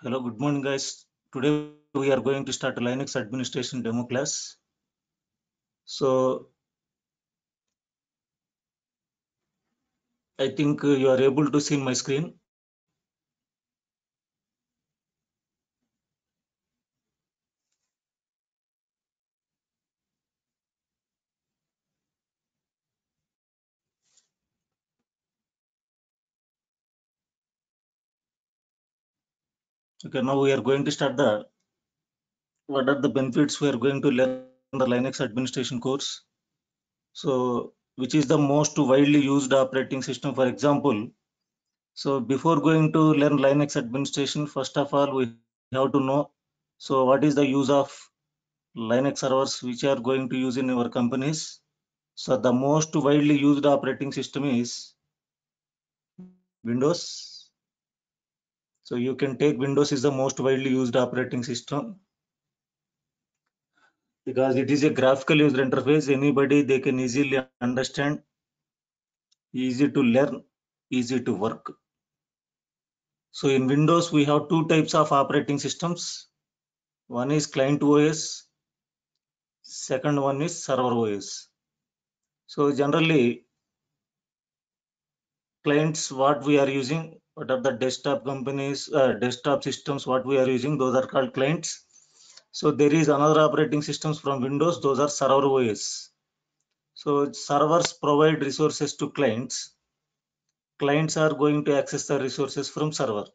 Hello, good morning, guys. Today we are going to start a Linux administration demo class. So I think you are able to see my screen. Okay, now we are going to start what are the benefits we are going to learn the Linux administration course. So which is the most widely used operating system, for example. So before going to learn Linux administration, first of all, we have to know, so what is the use of Linux servers which are going to use in our companies. So the most widely used operating system is Windows. So you can take Windows is the most widely used operating system because it is a graphical user interface. Anybody they can easily understand, easy to learn, easy to work. So in Windows we have two types of operating systems. One is client OS, second one is server OS. So generally clients what we are using, what are the desktop companies, desktop systems what we are using, those are called clients. So there is another operating systems from Windows, those are server OS. So servers provide resources to clients. Clients are going to access the resources from server.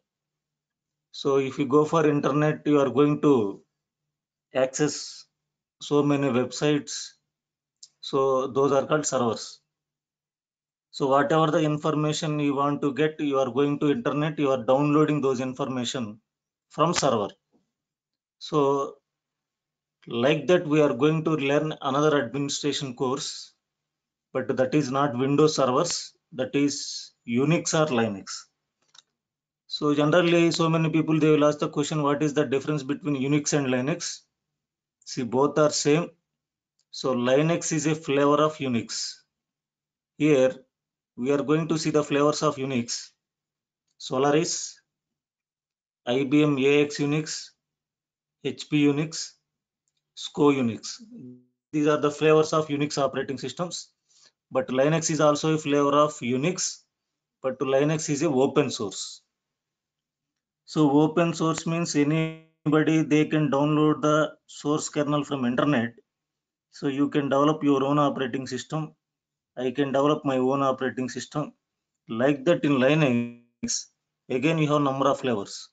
So if you go for internet, you are going to access so many websites. So those are called servers. So whatever the information you want to get, you are going to internet, you are downloading those information from server. So like that, we are going to learn another administration course, but that is not Windows servers, that is Unix or Linux. So generally, so many people they will ask the question, what is the difference between Unix and Linux? See, both are same. So Linux is a flavor of Unix. Here we are going to see the flavors of Unix. Solaris, IBM AX Unix, HP Unix, SCO Unix. These are the flavors of Unix operating systems. But Linux is also a flavor of Unix, but Linux is a open source. So open source means anybody they can download the source kernel from internet. So you can develop your own operating system. I can develop my own operating system. Like that in Linux, again you have number of flavors.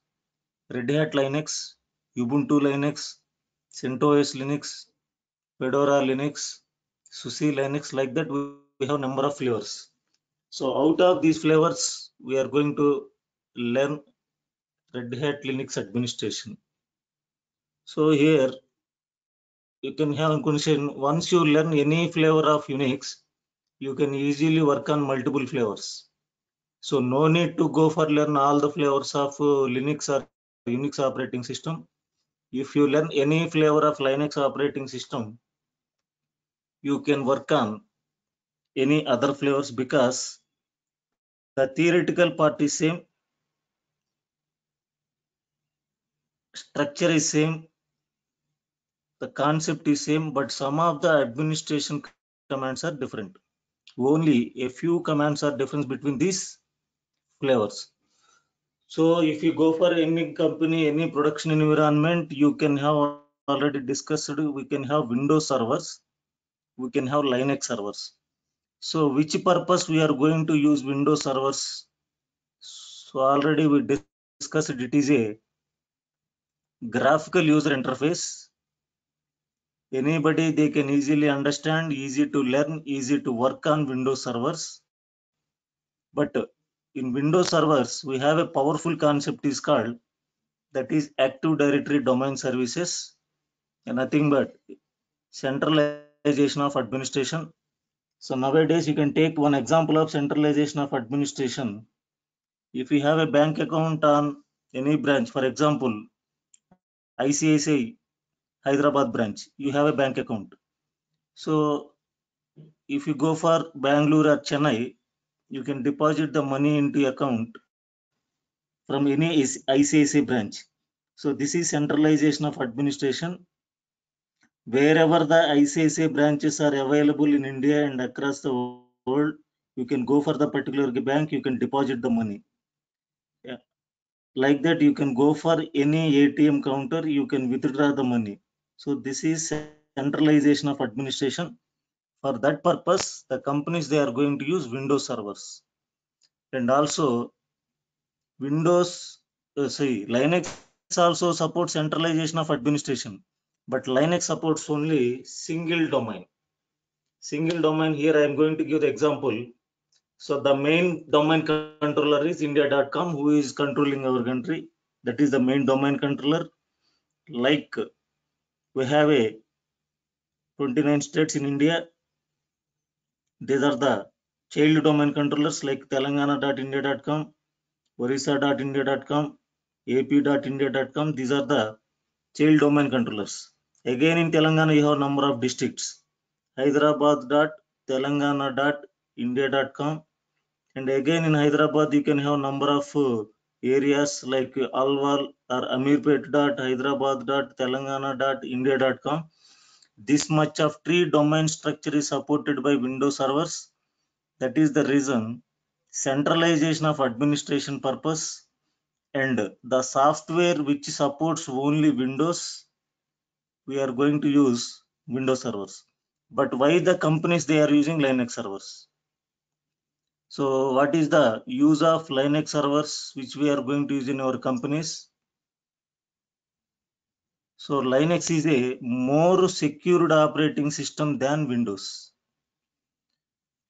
Red Hat Linux, Ubuntu Linux, CentOS Linux, Fedora Linux, SUSE Linux. Like that we have number of flavors. So out of these flavors, we are going to learn Red Hat Linux administration. So here you can have a question. Once you learn any flavor of Unix, you can easily work on multiple flavors. So no need to go for learn all the flavors of Linux or Unix operating system. If you learn any flavor of Linux operating system, you can work on any other flavors because the theoretical part is same, structure is same, the concept is same, but some of the administration commands are different. Only a few commands are different between these flavors. So if you go for any company, any production environment, you can have already discussed, we can have Windows servers, we can have Linux servers. So which purpose we are going to use Windows servers? So already we discussed it is a graphical user interface. Anybody they can easily understand, easy to learn, easy to work on Windows servers. But in Windows servers, we have a powerful concept is called that is Active Directory Domain Services, and nothing but centralization of administration. So nowadays you can take one example of centralization of administration. If you have a bank account on any branch, for example, ICICI Hyderabad branch, you have a bank account. So if you go for Bangalore or Chennai, you can deposit the money into account from any ICICI branch. So this is centralization of administration. Wherever the ICICI branches are available in India and across the world, you can go for the particular bank, you can deposit the money. Yeah. Like that, you can go for any ATM counter, you can withdraw the money. So this is centralization of administration. For that purpose, the companies, they are going to use Windows servers. And also Linux also supports centralization of administration, but Linux supports only single domain. Single domain, here I am going to give the example. So the main domain controller is India.com, who is controlling our country. That is the main domain controller. Like we have a 29 states in India. These are the child domain controllers like Telangana.india.com, Orissa.india.com, AP.india.com. These are the child domain controllers. Again in Telangana, you have number of districts. Hyderabad.telangana.india.com. And again in Hyderabad, you can have number of areas like Alwal or Amirpet.hyderabad.telangana.india.com. This much of tree domain structure is supported by Windows servers. That is the reason centralization of administration purpose, and the software which supports only Windows, we are going to use Windows servers. But why the companies, they are using Linux servers? So what is the use of Linux servers which we are going to use in our companies? So Linux is a more secured operating system than Windows.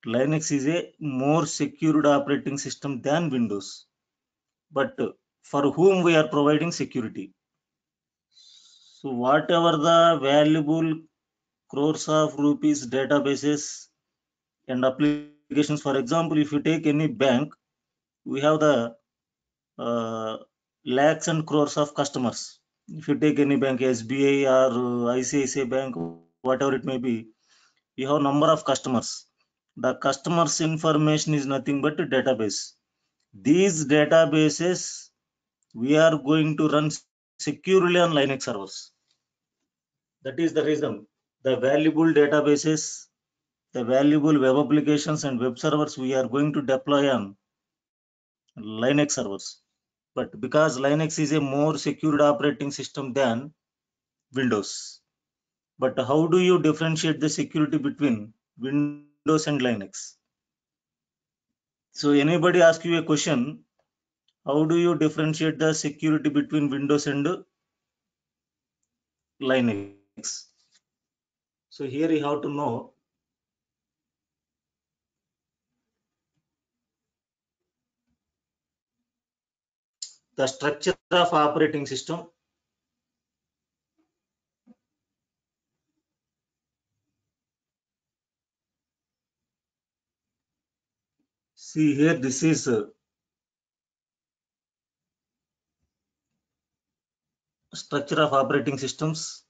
Linux is a more secured operating system than Windows. But for whom we are providing security? So whatever the valuable crores of rupees databases and applications, for example, if you take any bank, we have the lakhs and crores of customers. If you take any bank, SBI or ICICI Bank, whatever it may be, you have number of customers. The customers' information is nothing but a database. These databases, we are going to run securely on Linux servers. That is the reason the valuable databases, the valuable web applications and web servers, we are going to deploy on Linux servers. But because Linux is a more secured operating system than Windows. But how do you differentiate the security between Windows and Linux? So anybody ask you a question, how do you differentiate the security between Windows and Linux? So here you have to know the structure of operating system. See here, this is structure of operating systems.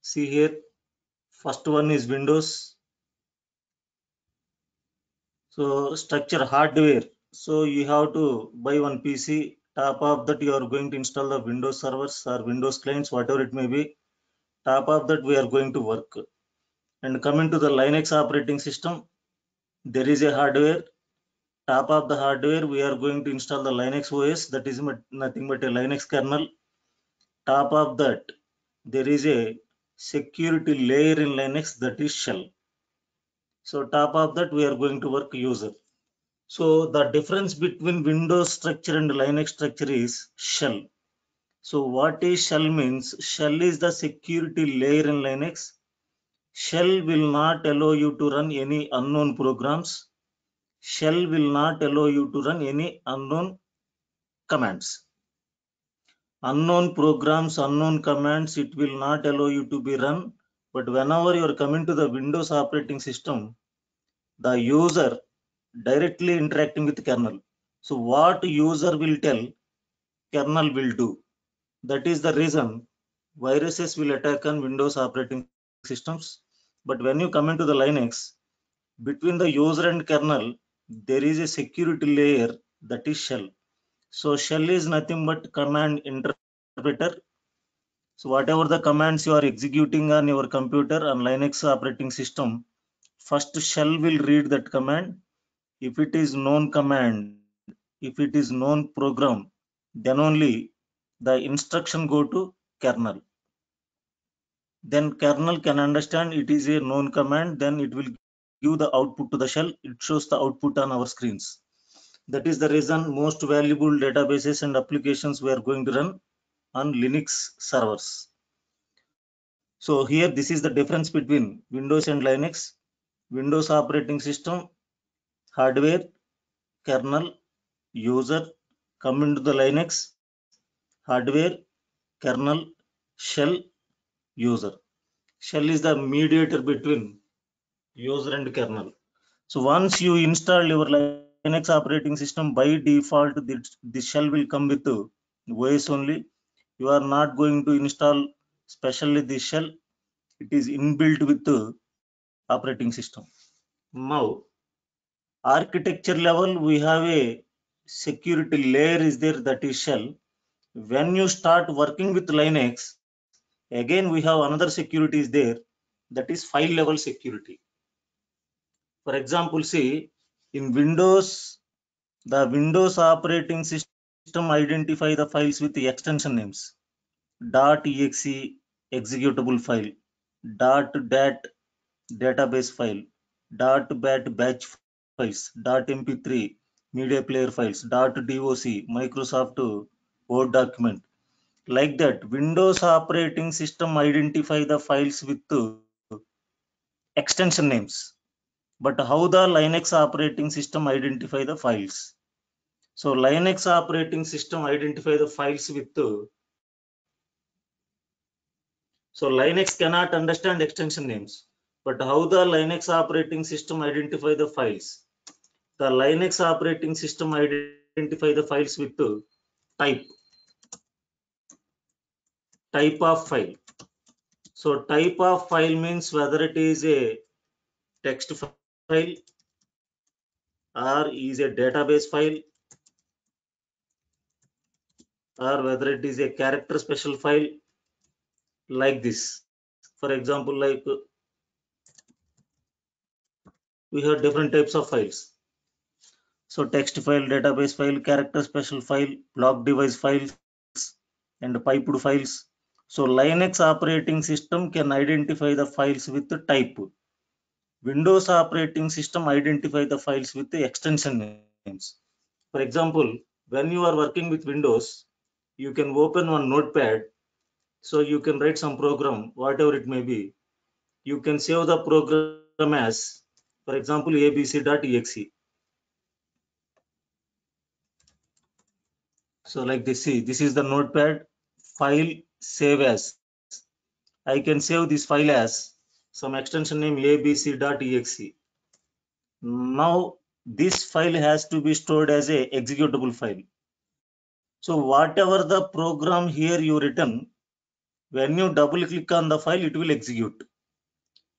See here, first one is Windows. So structure hardware. So you have to buy one PC. Top of that, you are going to install the Windows servers or Windows clients, whatever it may be. Top of that, we are going to work. And coming to the Linux operating system, there is a hardware. Top of the hardware, we are going to install the Linux OS. That is nothing but a Linux kernel. Top of that, there is a security layer in Linux, that is shell. So top of that, we are going to work user. So the difference between Windows structure and Linux structure is shell. So what is shell means? Shell is the security layer in Linux. Shell will not allow you to run any unknown programs. Shell will not allow you to run any unknown commands. Unknown programs, unknown commands, it will not allow you to be run. But whenever you are coming to the Windows operating system, the user directly interacting with kernel. So what user will tell, kernel will do. That is the reason viruses will attack on Windows operating systems. But when you come into the Linux, between the user and kernel, there is a security layer, that is shell. So shell is nothing but command interpreter. So whatever the commands you are executing on your computer on Linux operating system, first shell will read that command. If it is known command, if it is known program, then only the instruction go to kernel. Then kernel can understand it is a known command, then it will give the output to the shell. It shows the output on our screens. That is the reason most valuable databases and applications we are going to run on Linux servers. So here this is the difference between Windows and Linux. Windows operating system, hardware, kernel, user. Come into the Linux, hardware, kernel, shell, user. Shell is the mediator between user and kernel. So once you install your Linux operating system, by default, the shell will come with OS only. You are not going to install specially the shell. It is inbuilt with the operating system. Now, architecture level, we have a security layer is there, that is shell. When you start working with Linux, again we have another security is there, that is file level security. For example, see, in Windows, the Windows operating system identify the files with the extension names. .exe executable file, .dat database file, .bat batch files, .mp3 media player files, .doc Microsoft Word document. Like that, Windows operating system identify the files with extension names. But how the Linux operating system identify the files? So Linux operating system identify the files with so Linux cannot understand extension names. But how the Linux operating system identify the files? The Linux operating system identify the files with type of file. So type of file means whether it is a text file or is a database file, or whether it is a character special file, like this. For example, like we have different types of files. So text file, database file, character special file, block device files, and piped files. So Linux operating system can identify the files with the type. Windows operating system identify the files with the extension names. For example, when you are working with Windows, you can open one notepad, so you can write some program, whatever it may be. You can save the program as, for example, abc.exe. So like this, see, this is the notepad file, save as. I can save this file as some extension name abc.exe. Now this file has to be stored as a executable file. So whatever the program here you written, when you double click on the file, it will execute.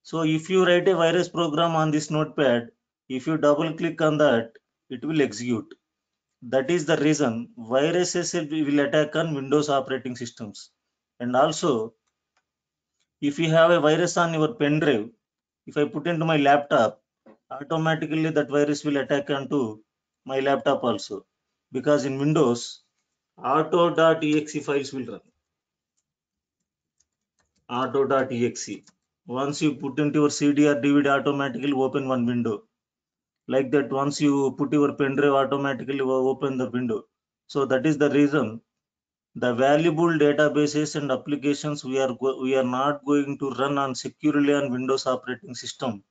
So if you write a virus program on this notepad, if you double click on that, it will execute. That is the reason viruses will attack on Windows operating systems. And also, if you have a virus on your pen drive, if I put into my laptop, automatically that virus will attack onto my laptop also. Because in Windows, auto.exe files will run. Auto.exe. Once you put into your CD or DVD, automatically open one window. Like that, once you put your pen drive, automatically open the window. So that is the reason the valuable databases and applications we are not going to run on securely on Windows operating system.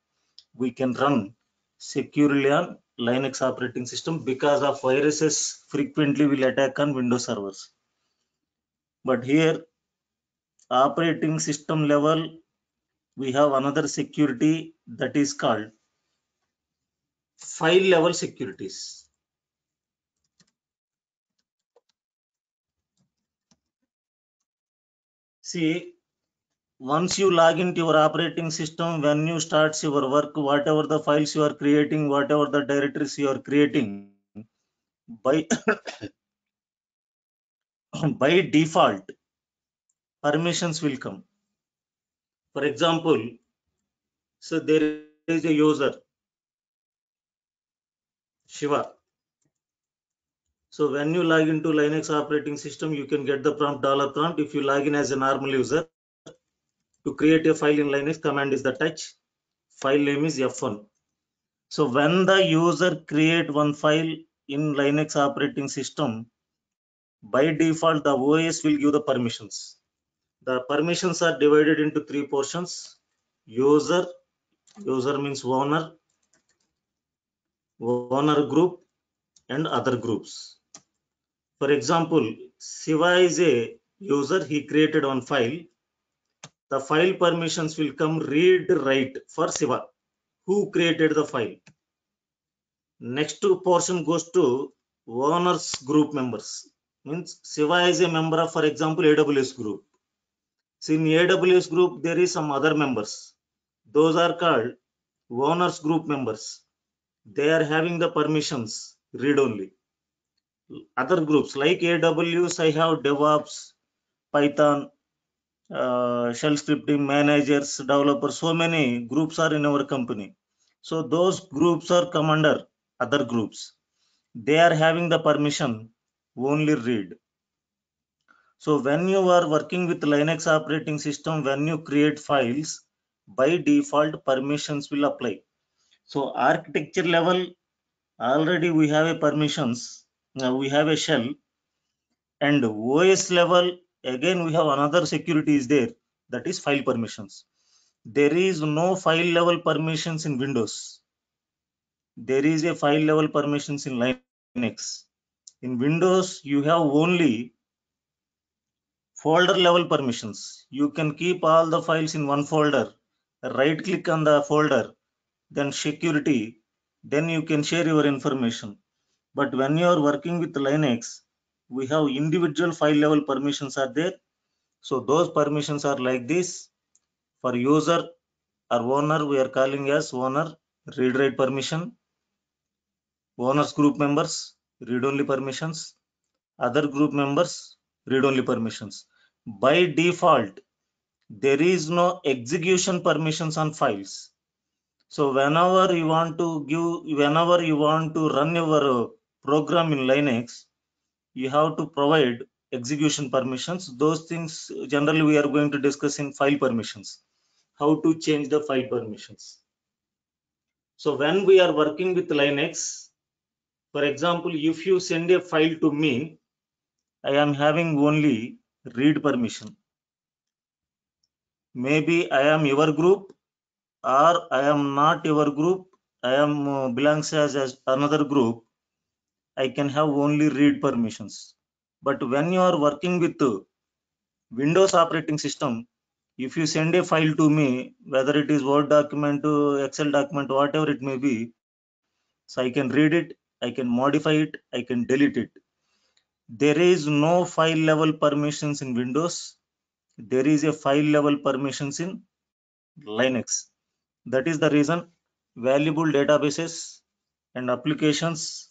We can run securely on Linux operating system because of viruses frequently will attack on Windows servers. But here, operating system level, we have another security that is called file level securities. See, once you log into your operating system, when you start your work, whatever the files you are creating, whatever the directories you are creating, by by default, permissions will come. For example, so there is a user, Shiva. So when you log into Linux operating system, you can get the prompt $prompt. If you log in as a normal user, to create a file in Linux, command is the touch. File name is F1. So when the user create one file in Linux operating system, by default, the OS will give the permissions. The permissions are divided into three portions. User means owner group, and other groups. For example, Shiva is a user, he created one file. The file permissions will come read write for Shiva, who created the file. Next portion goes to owners group members. Means Shiva is a member of, for example, AWS group. So in AWS group, there is some other members. Those are called owners group members. They are having the permissions read only. Other groups like AWS, I have DevOps, Python, shell scripting, managers, developers. So many groups are in our company. So those groups are come under other groups. They are having the permission only read. So when you are working with Linux operating system, when you create files, by default permissions will apply. So architecture level, already we have a permissions. Now we have a shell, and OS level, again we have another security is there, that is file permissions. There is no file level permissions in Windows. There is a file level permissions in Linux. In Windows, you have only folder level permissions. You can keep all the files in one folder, right click on the folder, then security, then you can share your information. But when you are working with Linux, we have individual file level permissions are there. So those permissions are like this. For user or owner, we are calling as owner read write permission. Owners group members read only permissions. Other group members read only permissions. By default, there is no execution permissions on files. So whenever you want to run your program in Linux, you have to provide execution permissions. Those things generally we are going to discuss in file permissions. How to change the file permissions. So when we are working with Linux, for example, if you send a file to me, I am having only read permission. Maybe I am your group or I am not your group. I am belongs as another group. I can have only read permissions. But when you are working with Windows operating system, if you send a file to me, whether it is Word document, Excel document, whatever it may be, so I can read it, I can modify it, I can delete it. There is no file level permissions in Windows. There is a file level permissions in Linux. That is the reason valuable databases and applications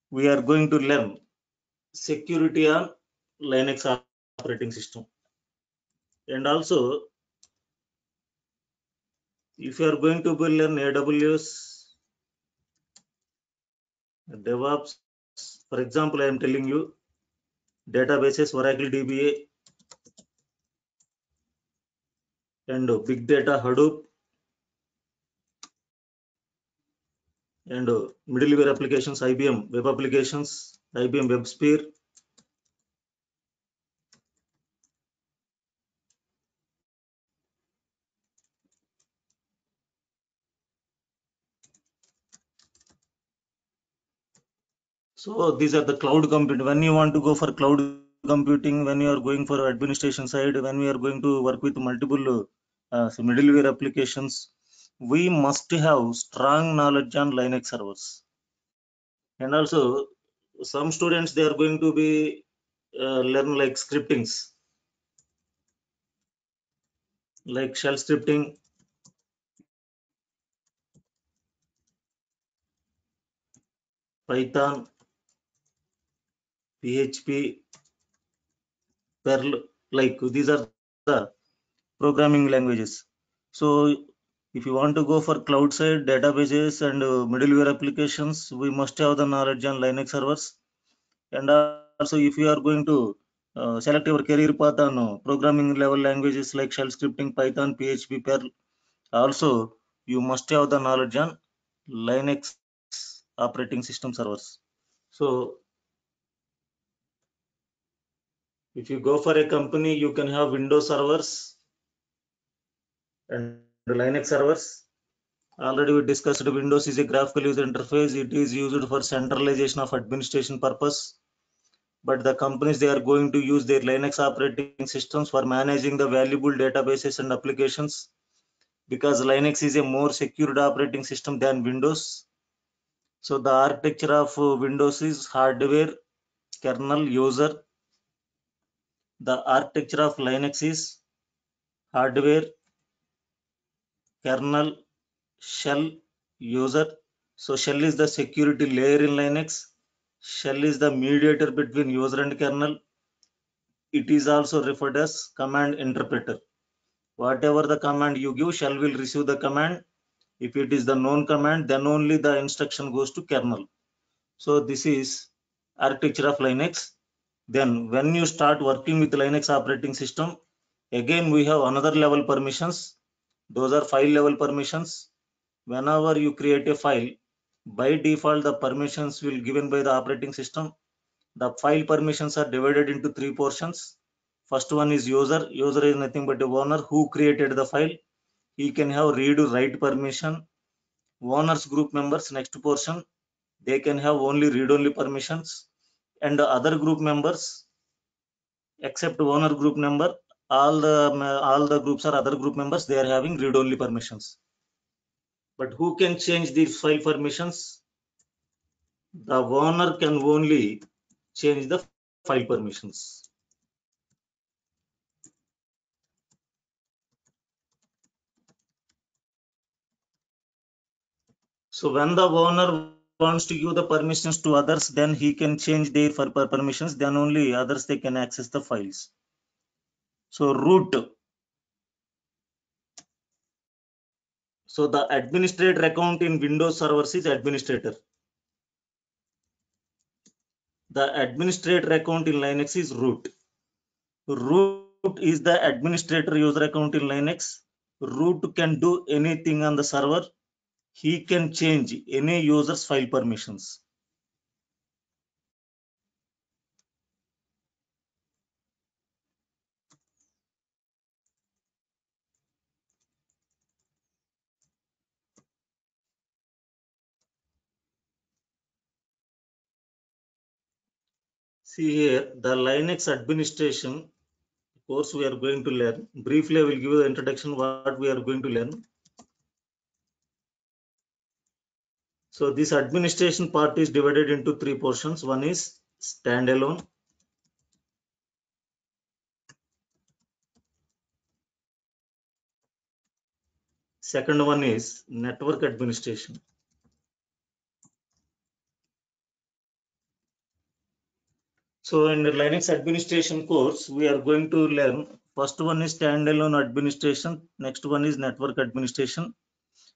we are going to learn security on Linux operating system. And also, if you are going to learn AWS, DevOps, for example, I am telling you databases, Oracle DBA, and big data, Hadoop, and middleware applications, IBM web applications, IBM WebSphere. So these are the cloud computing. When you want to go for cloud computing, when you are going for administration side, when we are going to work with multiple middleware applications, we must have strong knowledge on Linux servers. And also, some students they are going to be learn like scriptings, like shell scripting, Python, PHP, Perl, like these are the programming languages. So if you want to go for cloud side databases and middleware applications, we must have the knowledge on Linux servers. And also, if you are going to select your career path on programming level languages like shell scripting, Python, PHP, Perl, also you must have the knowledge on Linux operating system servers. So if you go for a company, you can have Windows servers and Linux servers. Already we discussed Windows is a graphical user interface. It is used for centralization of administration purpose. But the companies, they are going to use their Linux operating systems for managing the valuable databases and applications, because Linux is a more secured operating system than Windows. So the architecture of Windows is hardware, kernel, user. The architecture of Linux is hardware, kernel, shell, user. So shell is the security layer in Linux. Shell is the mediator between user and kernel. It is also referred as command interpreter. Whatever the command you give, shell will receive the command. If it is the known command, then only the instruction goes to kernel. So this is architecture of Linux. Then when you start working with Linux operating system, again we have another level permissions. Those are file level permissions. Whenever you create a file, by default the permissions will given by the operating system. The file permissions are divided into three portions. First one is user. User is nothing but a owner who created the file. He can have read write permission. Owners group members, next portion, they can have only read only permissions. And the other group members, except owner group member, all the groups are other group members, they are having read only permissions. But who can change these file permissions? The owner can only change the file permissions. So when the owner wants to give the permissions to others, then he can change their permissions, then only others they can access the files. So root. So the administrator account in Windows servers is administrator. The administrator account in Linux is root. Root is the administrator user account in Linux. Root can do anything on the server. He can change any user's file permissions. See here, the Linux administration course we are going to learn. Briefly, I will give you the introduction what we are going to learn. So this administration part is divided into three portions. One is standalone. Second one is network administration. So in the Linux administration course, we are going to learn first one is standalone administration, next one is network administration.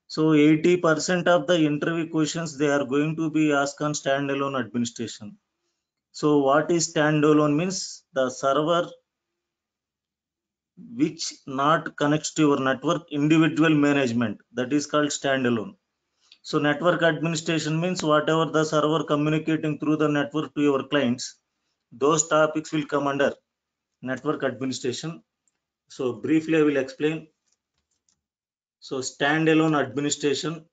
So 80% of the interview questions they are going to be asked on standalone administration. So what is standalone means? The server which not connects to your network, individual management, that is called standalone. So network administration means whatever the server communicating through the network to your clients, those topics will come under network administration. So briefly I will explain. So standalone administration,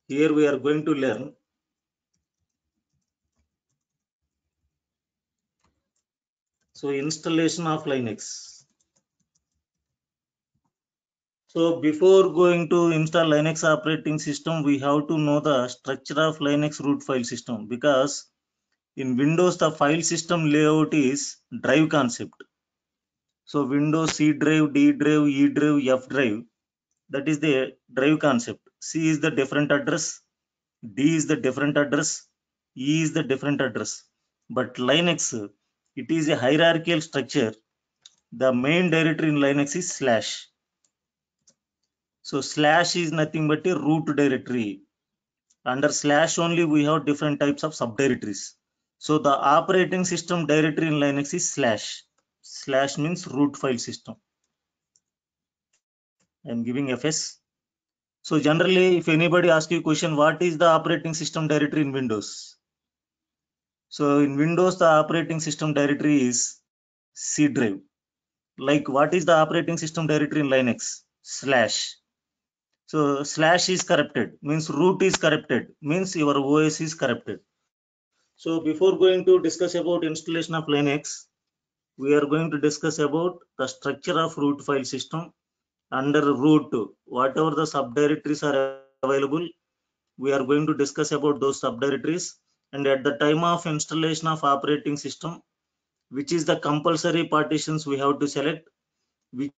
here we are going to learn so installation of Linux. So before going to install Linux operating system, we have to know the structure of Linux root file system, because in Windows the file system layout is drive concept. So Windows C drive, D drive, E drive, F drive, that is the drive concept. C is the different address, D is the different address, E is the different address. But Linux, It is a hierarchical structure. The main directory in Linux is slash. So slash is nothing but a root directory. Under slash only we have different types of subdirectories. So the operating system directory in Linux is slash. Slash means root file system. I am giving fs. So generally, if anybody asks you a question, what is the operating system directory in Windows? So in Windows, the operating system directory is C drive. Like what is the operating system directory in Linux? Slash. So slash is corrupted, means root is corrupted, means your OS is corrupted. So before going to discuss about installation of Linux, we are going to discuss about the structure of root file system. Under root, whatever the subdirectories are available, we are going to discuss about those subdirectories. And at the time of installation of operating system, which is the compulsory partitions we have to select, which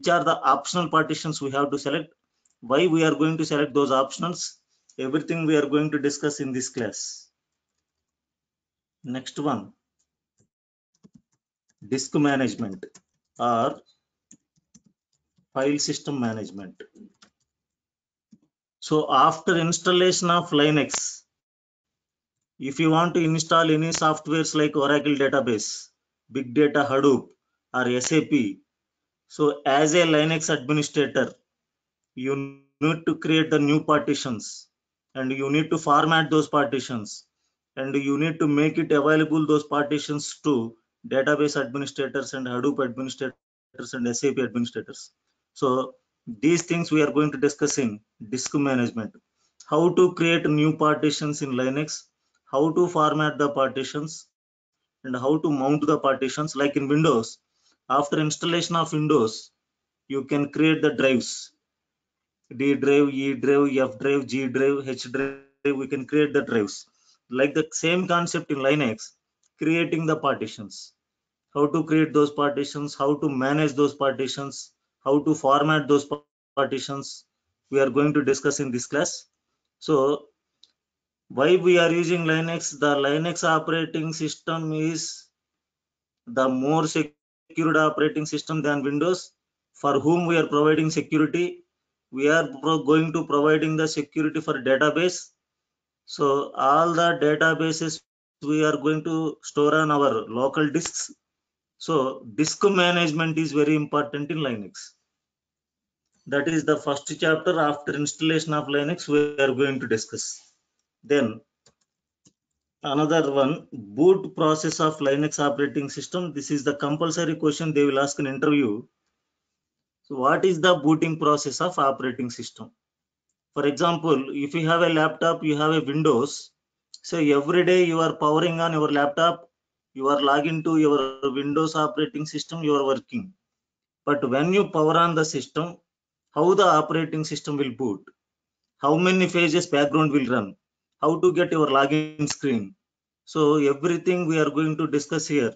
are the optional partitions we have to select, why we are going to select those options, everything we are going to discuss in this class. Next one, disk management or file system management. So after installation of Linux, if you want to install any softwares like Oracle database, Big Data Hadoop or SAP, so as a Linux administrator, you need to create the new partitions and you need to format those partitions and you need to make it available those partitions to database administrators and Hadoop administrators and SAP administrators. So these things we are going to discuss in disk management. How to create new partitions in Linux, how to format the partitions, and how to mount the partitions. Like in Windows, after installation of Windows, you can create the drives. D drive, E drive, F drive, G drive, H drive, we can create the drives. Like the same concept in Linux, creating the partitions. How to create those partitions, how to manage those partitions, how to format those partitions, we are going to discuss in this class. So why we are using Linux? The Linux operating system is the more secured operating system than Windows. For whom we are providing security? We are going to providing the security for database. So all the databases we are going to store on our local disks. So disk management is very important in Linux. That is the first chapter. After installation of Linux, we are going to discuss. Then another one, boot process of Linux operating system. This is the compulsory question they will ask in interview. So what is the booting process of operating system? For example, if you have a laptop, you have a Windows. So every day you are powering on your laptop, you are logging to your Windows operating system, you are working. But when you power on the system, how the operating system will boot? How many phases background will run? How to get your login screen? So everything we are going to discuss here.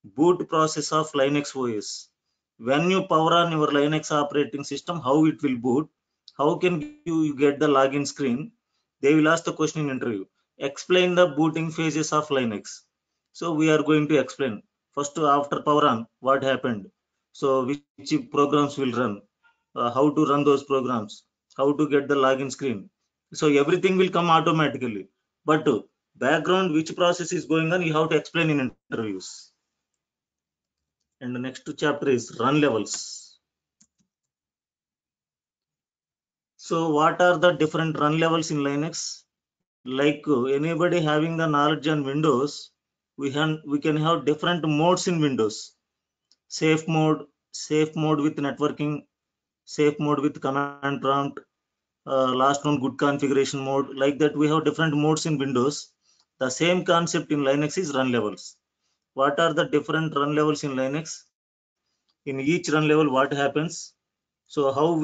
Boot process of Linux OS. When you power on your Linux operating system, how it will boot? How can you get the login screen? They will ask the question in interview. Explain the booting phases of Linux. So we are going to explain. First, after power on, what happened? So which programs will run? How to run those programs? How to get the login screen? So everything will come automatically. But background, which process is going on, you have to explain in interviews. And the next chapter is run levels. So what are the different run levels in Linux? Like anybody having the knowledge on Windows, we can have different modes in Windows. Safe mode with networking, safe mode with command prompt, last one good configuration mode. Like that we have different modes in Windows. The same concept in Linux is run levels. What are the different run levels in Linux? In each run level, what happens? So how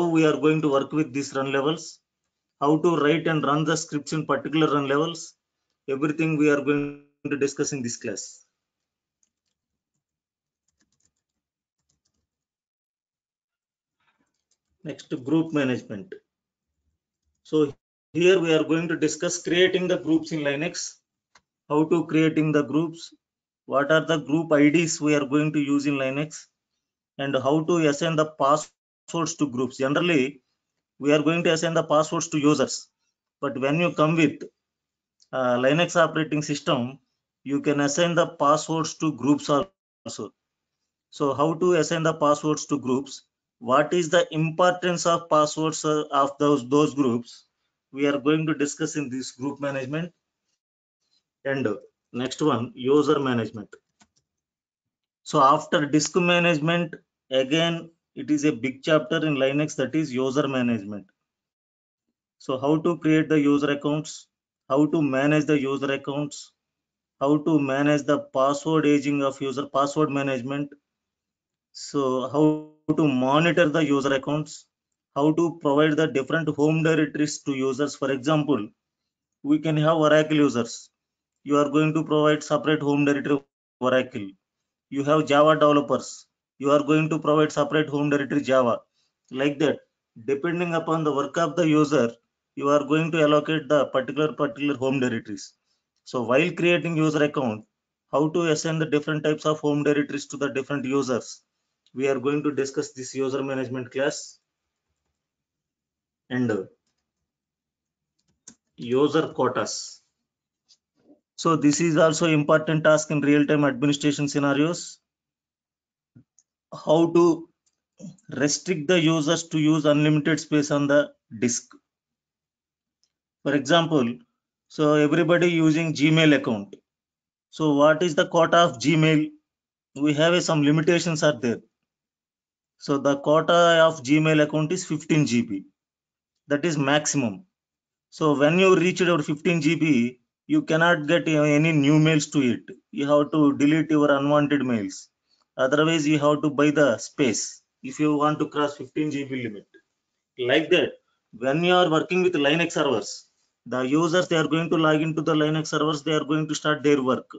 we are going to work with these run levels, how to write and run the scripts in particular run levels, everything we are going to discuss in this class. Next, group management. So here we are going to discuss creating the groups in Linux, how to creating the groups, what are the group IDs we are going to use in Linux, and how to assign the passwords to groups. Generally, we are going to assign the passwords to users, but when you come with Linux operating system, you can assign the passwords to groups also. So how to assign the passwords to groups? What is the importance of passwords of those groups? We are going to discuss in this group management. And next one, user management. So after disk management, again, it is a big chapter in Linux, that is user management. So how to create the user accounts, how to manage the user accounts, how to manage the password aging of user password management. So how to monitor the user accounts, how to provide the different home directories to users. For example, we can have Oracle users. You are going to provide separate home directory Oracle. You have Java developers. You are going to provide separate home directory Java. Like that, depending upon the work of the user, you are going to allocate the particular home directories. So while creating user account, how to assign the different types of home directories to the different users, we are going to discuss this user management class. And user quotas. So this is also important task in real-time administration scenarios. How to restrict the users to use unlimited space on the disk. For example, so everybody using Gmail account. So what is the quota of Gmail? We have some limitations are there. So the quota of Gmail account is 15 GB. That is maximum. So when you reach your 15 GB, you cannot get any new mails to it. You have to delete your unwanted mails. Otherwise, you have to buy the space if you want to cross 15 GB limit. Like that, when you are working with Linux servers, the users, they are going to log into the Linux servers, they are going to start their work.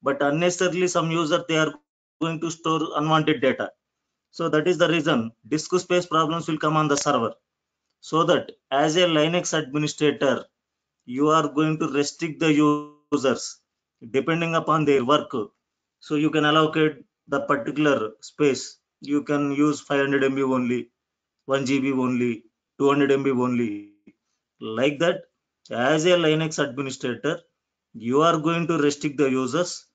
But unnecessarily, some users, they are going to store unwanted data. So that is the reason disk space problems will come on the server. So that as a Linux administrator, you are going to restrict the users depending upon their work. So you can allocate the particular space. You can use 500 MB only, 1 GB only, 200 MB only. Like that, as a Linux administrator, you are going to restrict the users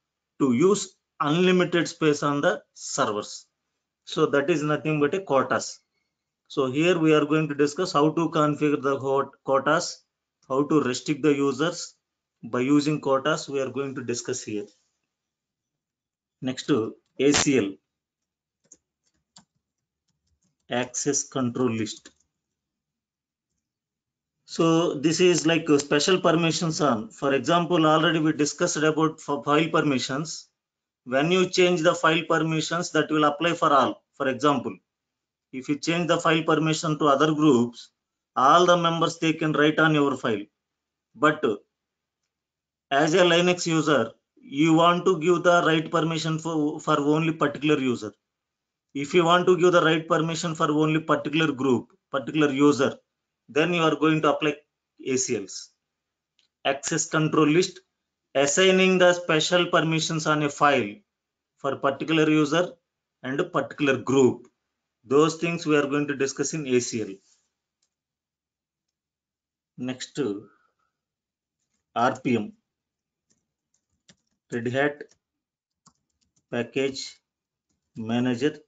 to use unlimited space on the servers. So that is nothing but a quotas. So here we are going to discuss how to configure the quotas, how to restrict the users by using quotas. We are going to discuss here. Next, ACL, access control list. So this is like special permissions on. For example, already we discussed about for file permissions. When you change the file permissions, that will apply for all. For example, if you change the file permission to other groups, all the members, they can write on your file. But as a Linux user, you want to give the right permission for only particular user. If you want to give the right permission for only particular group, particular user, then you are going to apply ACLs. Access control list, assigning the special permissions on a file for particular user and a particular group. Those things we are going to discuss in ACL. Next, RPM, Red Hat Package Manager.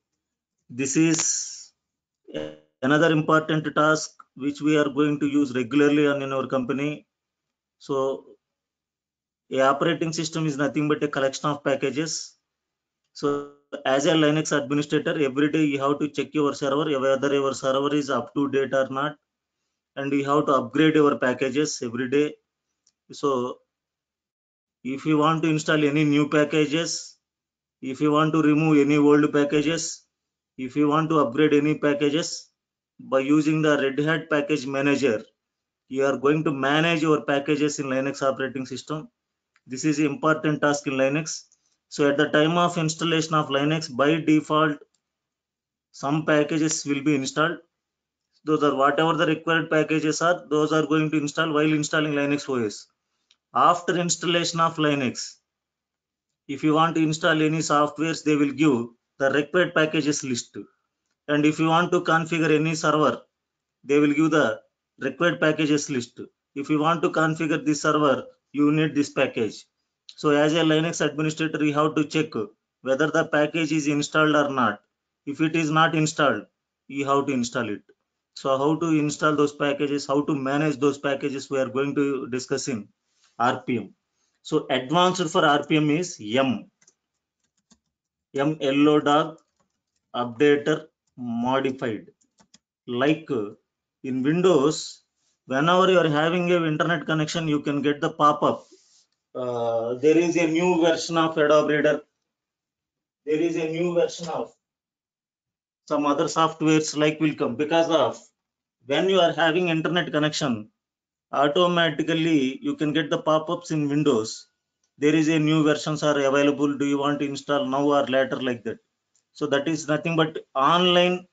This is another important task which we are going to use regularly in our company. So a operating system is nothing but a collection of packages. So as a Linux administrator, every day you have to check your server, whether your server is up to date or not, and you have to upgrade your packages every day. So if you want to install any new packages, if you want to remove any old packages, if you want to upgrade any packages, by using the Red Hat Package Manager, you are going to manage your packages in Linux operating system. This is an important task in Linux. So at the time of installation of Linux, by default, some packages will be installed. Those are whatever the required packages are, those are going to install while installing Linux OS. After installation of Linux, If you want to install any softwares, they will give the required packages list. And if you want to configure any server, they will give the required packages list. If you want to configure this server, you need this package. So as a Linux administrator, you have to check whether the package is installed or not. If it is not installed, you have to install it. So how to install those packages, how to manage those packages, we are going to discuss in RPM. So advanced for RPM is M yellow dog updater modified. Like in Windows, whenever you are having a internet connection, you can get the pop-up. There is a new version of Adobe Reader. There is a new version of some other softwares like will come, because of when you are having internet connection, automatically you can get the pop-ups in Windows. There is a new versions are available. Do you want to install now or later, like that? So that is nothing but online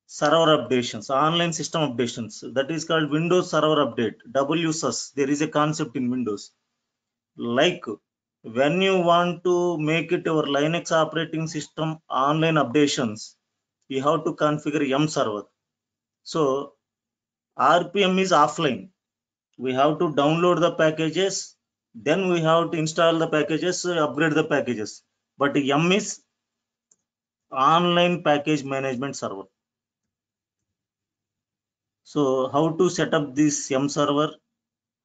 server updations, online system updations. That is called Windows Server Update, WSUS. There is a concept in Windows. Like when you want to make it your Linux operating system online updations, you have to configure M server. So RPM is offline. We have to download the packages, then we have to install the packages, upgrade the packages. But M is online package management server. So how to set up this M server,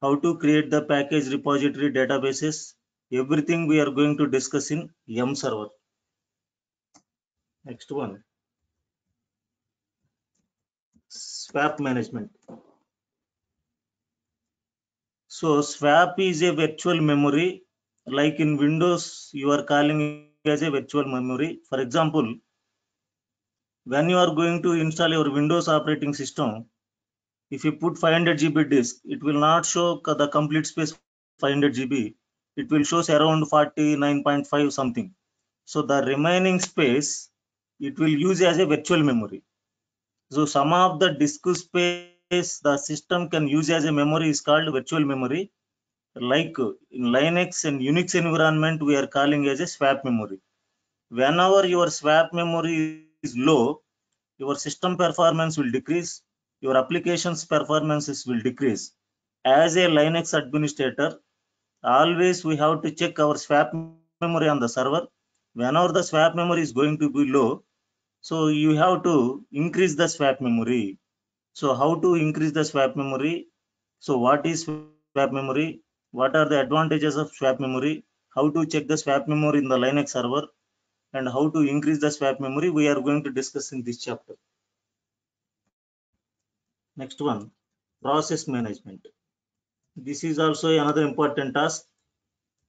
how to create the package repository databases, everything we are going to discuss in M server. Next one, swap management. So swap is a virtual memory. Like in Windows, you are calling it as a virtual memory. For example, when you are going to install your Windows operating system, if you put 500 GB disk, it will not show the complete space 500 GB. It will show around 49.5 something. So the remaining space, it will use as a virtual memory. So some of the disk space the system can use as a memory is called virtual memory. Like in Linux and Unix environment, we are calling as a swap memory. Whenever your swap memory is low, your system performance will decrease, your applications performances will decrease. As a Linux administrator, always we have to check our swap memory on the server. Whenever the swap memory is going to be low, so you have to increase the swap memory. So how to increase the swap memory? So what is swap memory? What are the advantages of swap memory? How to check the swap memory in the Linux server? And how to increase the swap memory, we are going to discuss in this chapter. Next one, process management. This is also another important task.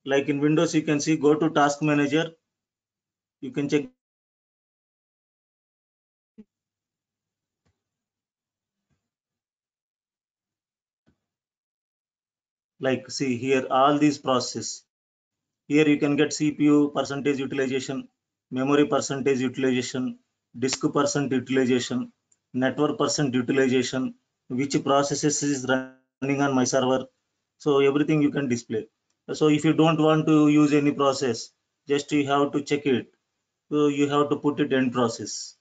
Like in Windows, you can see go to task manager. You can check like see here all these processes. Here you can get CPU percentage utilization, memory percentage utilization, disk percent utilization, network percent utilization, which processes is running on my server. So everything you can display. So if you don't want to use any process, just you have to check it. So you have to put it in process.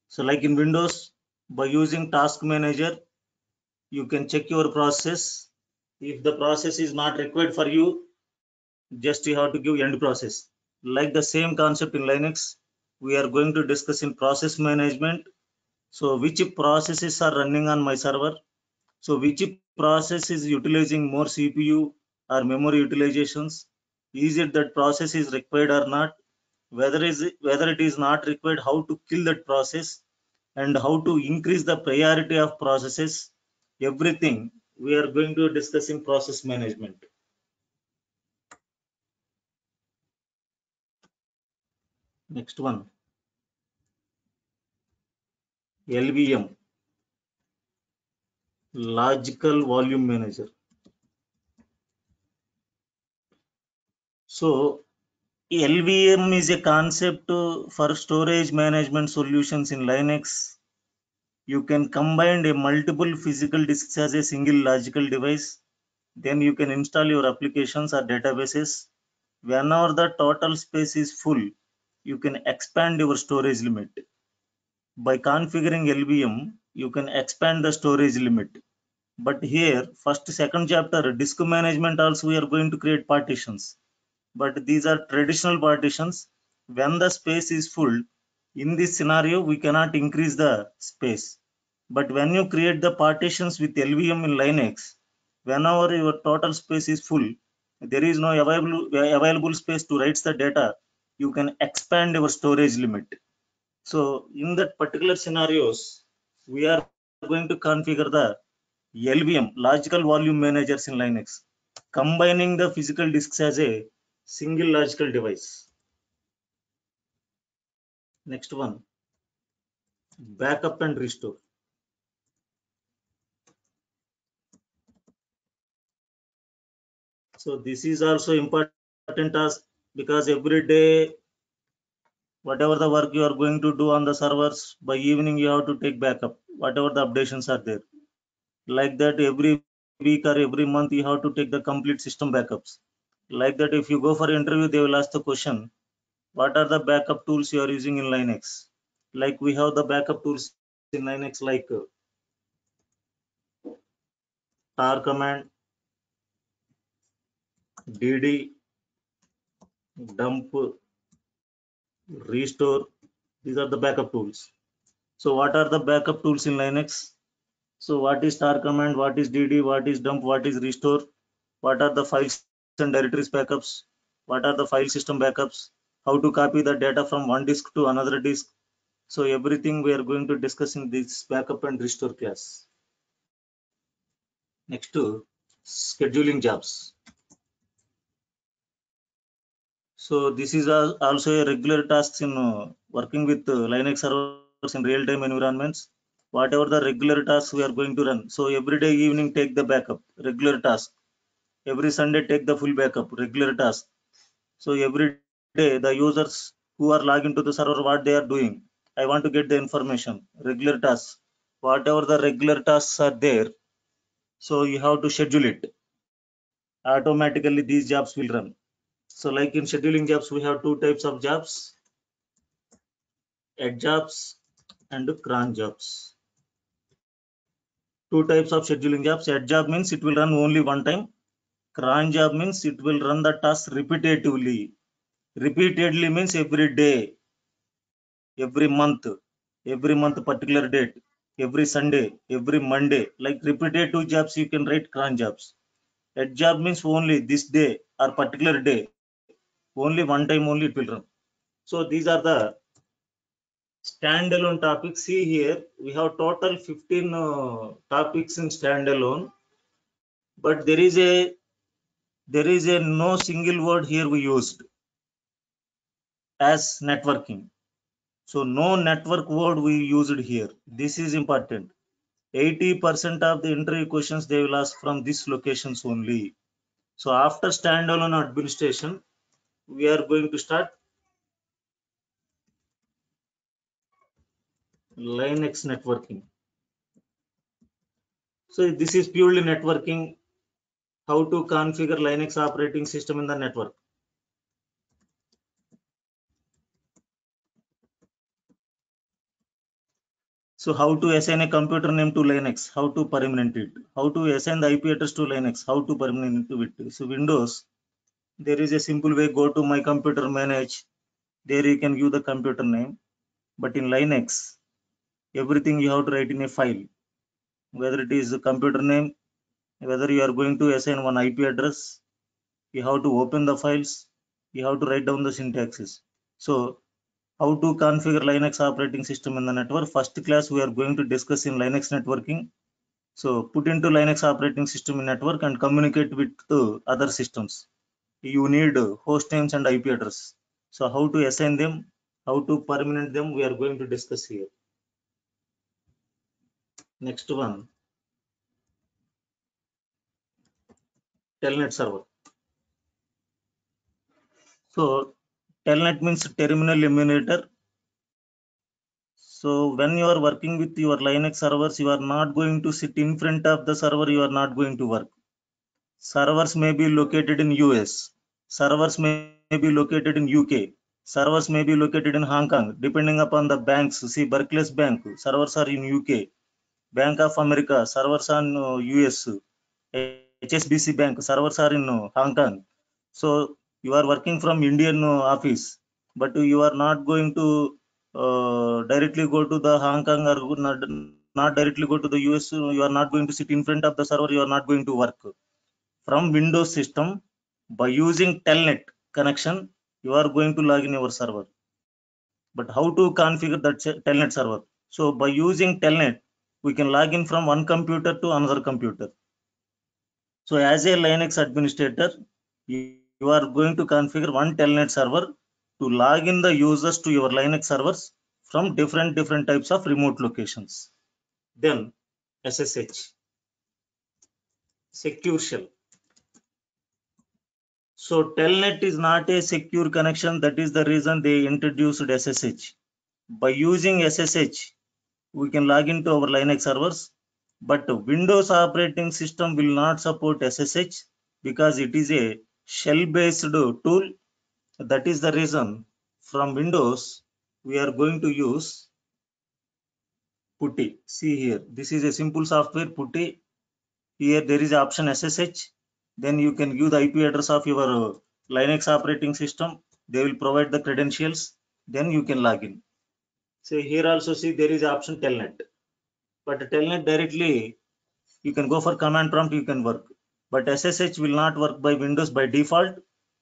So like in Windows, by using task manager, you can check your process. If the process is not required for you, just you have to give end process. Like the same concept in Linux, we are going to discuss in process management. So which processes are running on my server? So which process is utilizing more CPU or memory utilizations? Is it that process is required or not? Whether it is not required, how to kill that process and how to increase the priority of processes? Everything we are going to discuss in process management. Next one, LVM, logical volume manager. So LVM is a concept for storage management solutions in Linux. You can combine a multiple physical disks as a single logical device. Then you can install your applications or databases. Whenever the total space is full, you can expand your storage limit. By configuring LVM, you can expand the storage limit. But here, first, second chapter, disk management also we are going to create partitions. But these are traditional partitions. When the space is full, in this scenario, we cannot increase the space. But when you create the partitions with LVM in Linux, whenever your total space is full, there is no available space to write the data, you can expand your storage limit. So in that particular scenarios, we are going to configure the LVM, logical volume managers in Linux, combining the physical disks as a single logical device. Next one, backup and restore. So this is also important task because every day, whatever the work you are going to do on the servers, by evening you have to take backup, whatever the updations are there. Like that, every week or every month you have to take the complete system backups. Like that, if you go for interview, they will ask the question, what are the backup tools you are using in Linux? Like we have the backup tools in Linux like tar command, dd, dump, restore. These are the backup tools. So what are the backup tools in Linux? So what is tar command, what is dd, what is dump, what is restore, what are the files and directories backups, what are the file system backups, how to copy the data from one disk to another disk. So everything we are going to discuss in this backup and restore class. Next to scheduling jobs. So this is also a regular task in working with Linux servers in real-time environments. Whatever the regular tasks we are going to run. So every day evening take the backup, regular task. Every Sunday take the full backup, regular task. So every day the users who are logged into the server, what they are doing. I want to get the information, regular tasks. Whatever the regular tasks are there, so you have to schedule it. Automatically these jobs will run. So like in scheduling jobs, we have two types of jobs, edge jobs and cron jobs. Two types of scheduling jobs. Edge job means it will run only one time. Cron job means it will run the task repetitively. Repeatedly means every day, every month particular date, every Sunday, every Monday. Like repetitive jobs, you can write cron jobs. Edge job means only this day or particular day. Only one time only it will run. So these are the standalone topics. See here, we have total 15 topics in standalone, but there is a no single word here we used as networking. So no network word we used here. This is important. 80% of the interview questions they will ask from these locations only. So after standalone administration, we are going to start Linux networking. So this is purely networking, how to configure Linux operating system in the network. So how to assign a computer name to Linux, how to permanent it, how to assign the IP address to Linux, how to permanent it. So Windows, there is a simple way, go to my computer manage, there you can give the computer name. But in Linux, everything you have to write in a file, whether it is a computer name, whether you are going to assign one IP address, you have to open the files, you have to write down the syntaxes. So how to configure Linux operating system in the network. First class we are going to discuss in Linux networking. So put into Linux operating system in network and communicate with other systems. You need host names and IP address. So how to assign them, how to permanent them, we are going to discuss here. Next one, Telnet server. So Telnet means terminal emulator. So when you are working with your Linux servers, you are not going to sit in front of the server, you are not going to work. Servers may be located in US. Servers may be located in UK. Servers may be located in Hong Kong, depending upon the banks. See, Barclays Bank, servers are in UK. Bank of America, servers are in US. HSBC Bank, servers are in Hong Kong. So you are working from Indian office, but you are not going to directly go to the Hong Kong or not directly go to the US. You are not going to sit in front of the server. You are not going to work from Windows system. By using Telnet connection, you are going to log in your server. But how to configure that Telnet server? So by using Telnet, we can log in from one computer to another computer. So as a Linux administrator, you are going to configure one Telnet server to log in the users to your Linux servers from different types of remote locations. Then SSH, secure shell. So Telnet is not a secure connection. That is the reason they introduced SSH. By using SSH, we can log into our Linux servers, but Windows operating system will not support SSH because it is a shell-based tool. That is the reason from Windows we are going to use PuTTY. See here, this is a simple software PuTTY. Here there is option SSH. Then you can give the IP address of your Linux operating system. They will provide the credentials. Then you can log in. So here also see there is option Telnet. But Telnet directly, you can go for command prompt, you can work. But SSH will not work by Windows by default.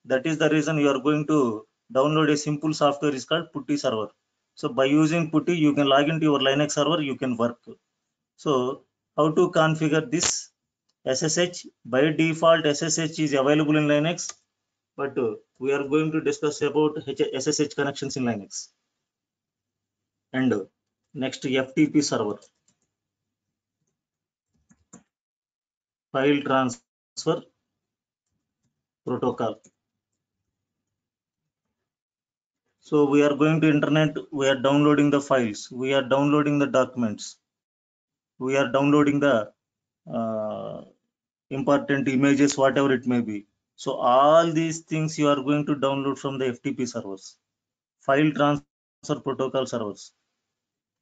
That is the reason you are going to download a simple software is called PuTTY server. So by using PuTTY, you can log into your Linux server, you can work. So how to configure this SSH? By default, SSH is available in Linux, but we are going to discuss about SSH connections in Linux. And next, FTP server, file transfer protocol. So we are going to internet, we are downloading the files, we are downloading the documents, we are downloading the uh, important images, whatever it may be. So all these things you are going to download from the FTP servers, file transfer protocol servers.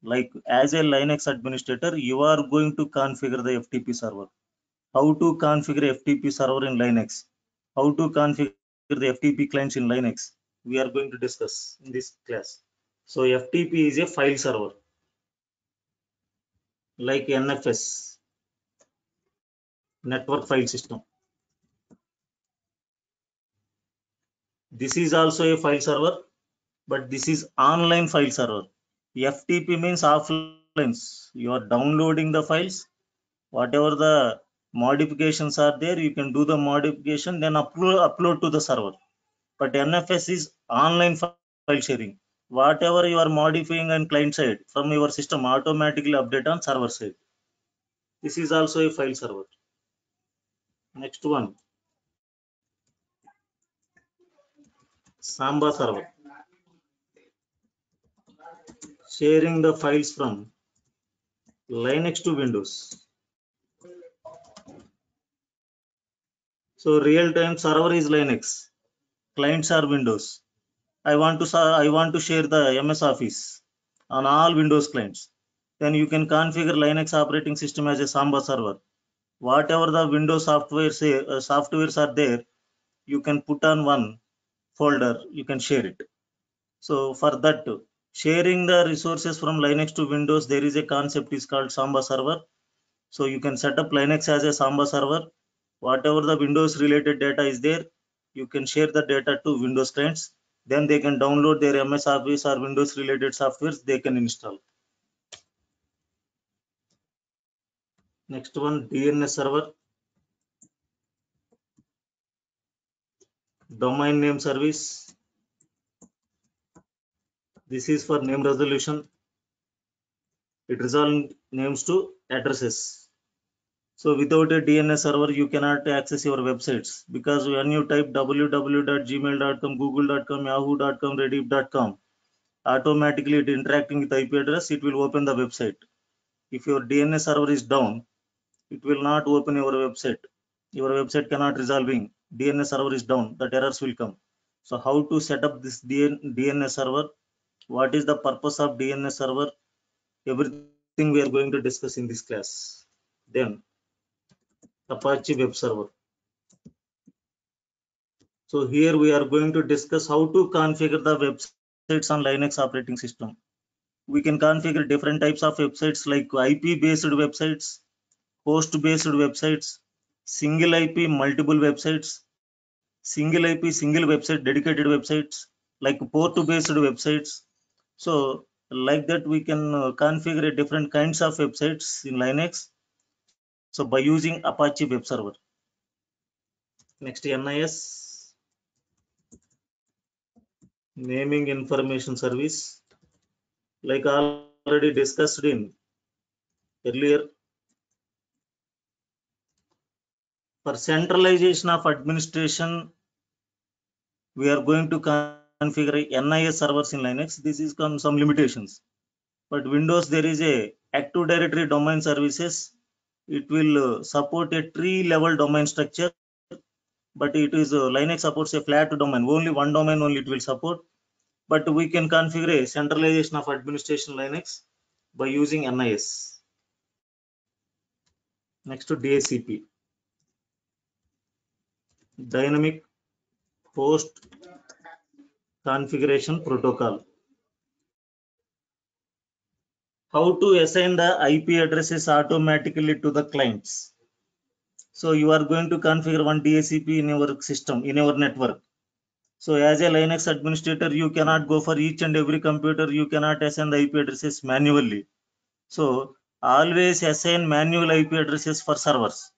Like as a Linux administrator, you are going to configure the FTP server. How to configure FTP server in Linux? How to configure the FTP clients in Linux? We are going to discuss in this class. So FTP is a file server like NFS, network file system. This is also a file server, but this is online file server. FTP means offline. You are downloading the files, whatever the modifications are there, you can do the modification, then upload to the server. But NFS is online file sharing. Whatever you are modifying on client side from your system automatically update on server side. This is also a file server. Next one, Samba server, sharing the files from Linux to Windows. So real-time server is Linux, clients are Windows. I want to share the MS Office on all Windows clients. Then you can configure Linux operating system as a Samba server. Whatever the Windows softwares are there, you can put on one folder, you can share it. So for that, sharing the resources from Linux to Windows, there is a concept is called Samba server. So you can set up Linux as a Samba server. Whatever the Windows related data is there, you can share the data to Windows clients. Then they can download their MS Office or Windows related softwares they can install. Next one, DNS server, domain name service. This is for name resolution. It resolves names to addresses. So without a DNS server, you cannot access your websites, because when you type www.gmail.com, google.com, yahoo.com, reddit.com, automatically it interacting with IP address, it will open the website. If your DNS server is down, it will not open your website. your website cannot resolving, DNS server is down, that errors will come. So how to set up this DNS server, what is the purpose of DNS server, everything we are going to discuss in this class. Then Apache web server. So here we are going to discuss how to configure the websites on Linux operating system. We can configure different types of websites like IP based websites, host based websites, single IP multiple websites, single IP single website dedicated websites, like port based websites. So like that we can configure different kinds of websites in Linux, so by using Apache web server. Next, NIS, naming information service, like already discussed in earlier. For centralization of administration, we are going to configure NIS servers in Linux. This is some limitations. But Windows, there is a Active Directory domain services. It will support a tree level domain structure, but it is Linux supports a flat domain. Only one domain only it will support. But we can configure a centralization of administration Linux by using NIS. Next to DHCP, Dynamic Host Configuration Protocol. How to assign the IP addresses automatically to the clients. So you are going to configure one DHCP in your system, in your network. So as a Linux administrator, you cannot go for each and every computer. You cannot assign the IP addresses manually. So always assign manual IP addresses for servers.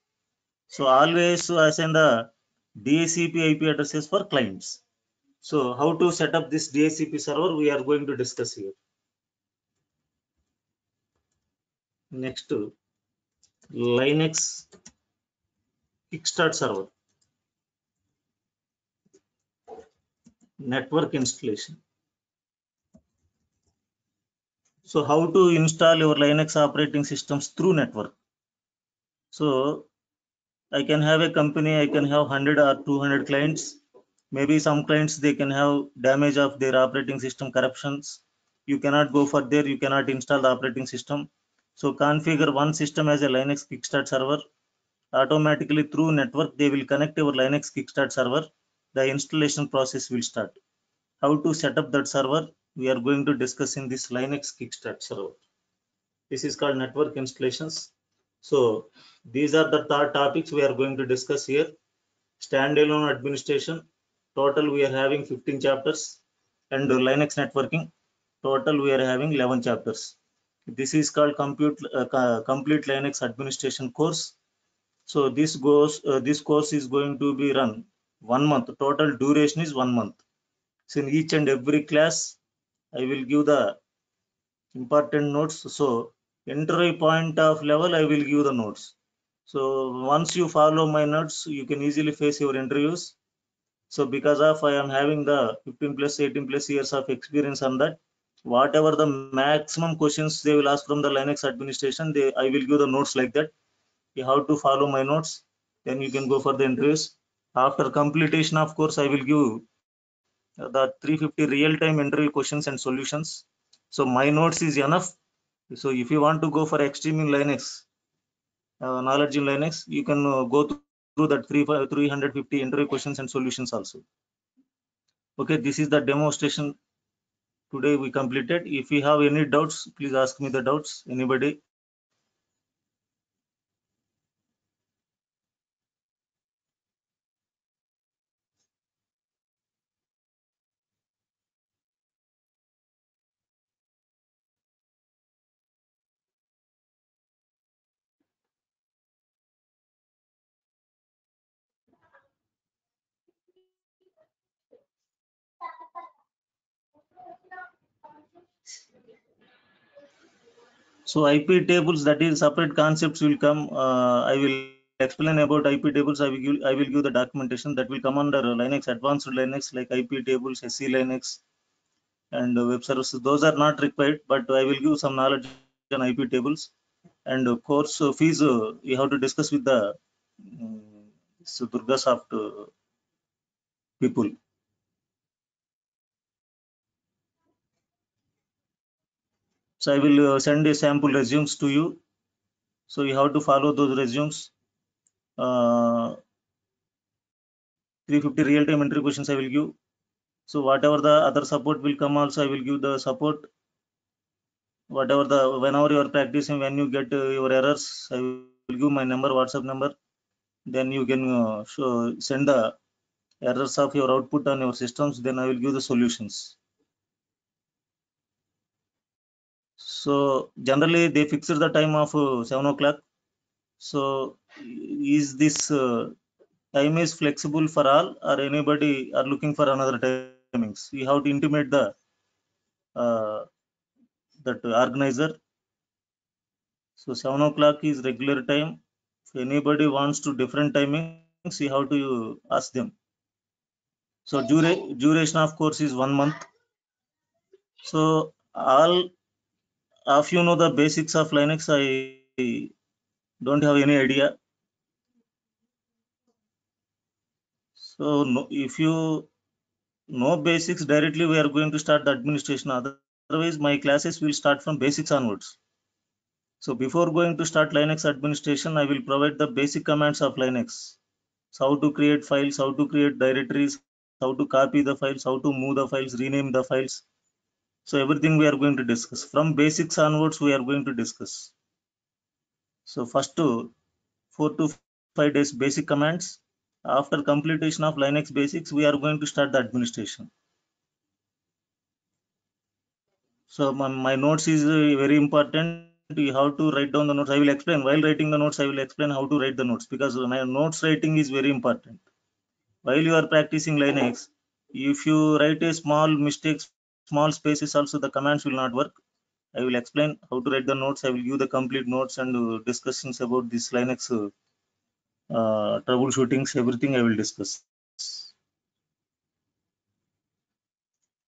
So always assign the DHCP IP addresses for clients. So how to set up this DHCP server, we are going to discuss here. Next, Linux Kickstart server, network installation. So how to install your Linux operating systems through network. So I can have a company, I can have 100 or 200 clients. Maybe some clients, they can have damage of their operating system corruptions. You cannot go for there, you cannot install the operating system. So configure one system as a Linux Kickstart server. Automatically through network, they will connect your Linux Kickstart server. The installation process will start. How to set up that server, we are going to discuss in this Linux Kickstart server. This is called network installations. So these are the topics we are going to discuss here. Standalone administration, total we are having 15 chapters, and Linux networking, total we are having 11 chapters. This is called complete Linux administration course. So this course is going to be run 1 month. Total duration is 1 month. So in each and every class, I will give the important notes. So entry point of level, I will give the notes. So once you follow my notes, you can easily face your interviews. So because of I am having the 15 plus 18 plus years of experience on that, whatever the maximum questions they will ask from the Linux administration, I will give the notes like that. You have to follow my notes, then you can go for the interviews. After completion of course, I will give the 350 real-time interview questions and solutions. So my notes is enough. So if you want to go for extreme in Linux, knowledge in Linux, you can go through that 350 interview questions and solutions also. Okay, this is the demonstration today we completed. If you have any doubts, please ask me the doubts. Anybody? So IP tables, that is separate concepts will come. I will explain about IP tables. I will give the documentation that will come under Linux, advanced Linux, like IP tables, SC Linux, and web services. Those are not required, but I will give some knowledge on IP tables. And course fees, you have to discuss with the this Durgasoft people. So I will send a sample resumes to you. So you have to follow those resumes. 350 real-time entry questions I will give. So whatever the other support will come also, I will give the support. Whatever whenever you are practicing, when you get your errors, I will give my number, WhatsApp number. Then you can send the errors of your output on your systems. Then I will give the solutions. So generally they fixed the time of 7 o'clock. So is this time is flexible for all, or anybody are looking for another timings? We have to intimate the that organizer. So 7 o'clock is regular time. If anybody wants to different timings, you have to ask them. So duration of course is 1 month. So all of you know the basics of Linux. I don't have any idea. So no, if you know basics directly, we are going to start the administration. Otherwise, my classes will start from basics onwards. So before going to start Linux administration, I will provide the basic commands of Linux. So how to create files, how to create directories, how to copy the files, how to move the files, rename the files. So everything we are going to discuss. From basics onwards, we are going to discuss. So first 4 to 5 days basic commands. After completion of Linux basics, we are going to start the administration. So my notes is very important. You have to write down the notes. I will explain while writing the notes. I will explain how to write the notes, because my notes writing is very important. While you are practicing Linux, if you write a small mistakes, small spaces also, the commands will not work. I will explain how to write the notes. I will give the complete notes and discussions about this Linux troubleshootings. Everything I will discuss.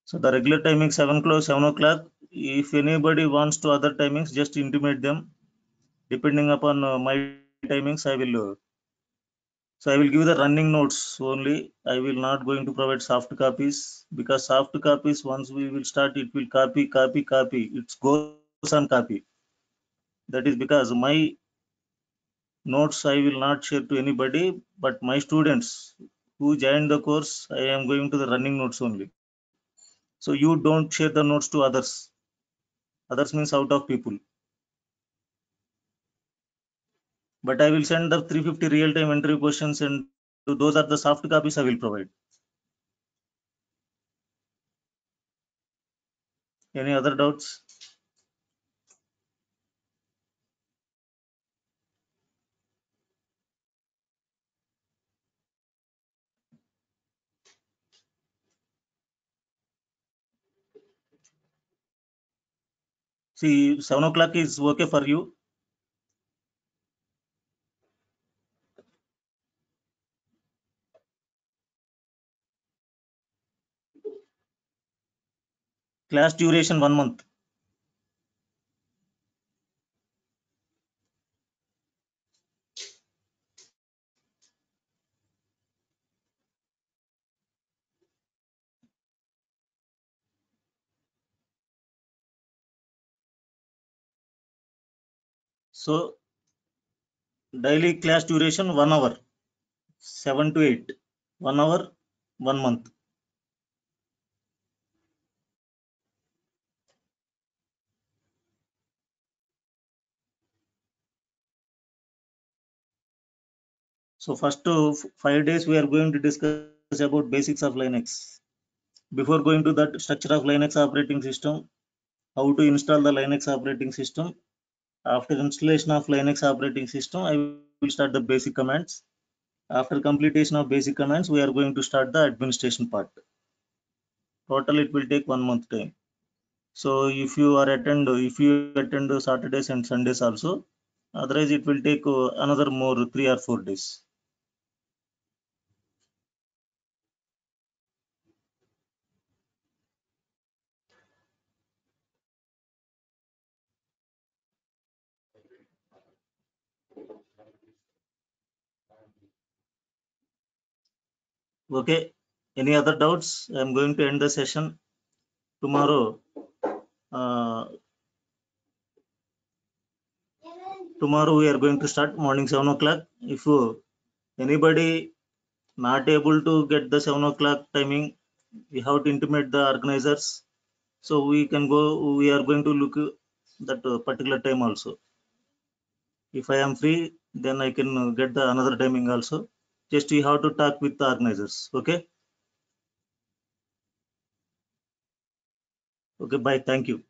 So the regular timing 7 o'clock. If anybody wants to other timings, just intimate them. Depending upon my timings, I will give the running notes only. I will not going to provide soft copies, because soft copies, once we will start, it will copy. It goes on copy. That is because my notes I will not share to anybody, but my students who joined the course, I am going to the running notes only. So you don't share the notes to others. Others means out of people. But I will send the 350 real-time entry questions, and those are the soft copies I will provide. Any other doubts? See, 7 o'clock is okay for you. Class duration 1 month. So daily class duration 1 hour, 7 to 8. 1 hour, 1 month. So first 5 days we are going to discuss about basics of Linux. Before going to that, structure of Linux operating system, how to install the Linux operating system. After installation of Linux operating system, I will start the basic commands. After completion of basic commands, we are going to start the administration part. Total it will take 1 month time. So if you attend Saturdays and Sundays also, otherwise it will take another more 3 or 4 days. Okay. Any other doubts? I'm going to end the session tomorrow. Uh, Tomorrow we are going to start morning 7 o'clock. If anybody not able to get the 7 o'clock timing, we have to intimate the organizers. So we can go. We are going to look that particular time also. If I am free, then I can get the another timing also. Just you have to talk with the organizers. Okay. Okay. Bye. Thank you.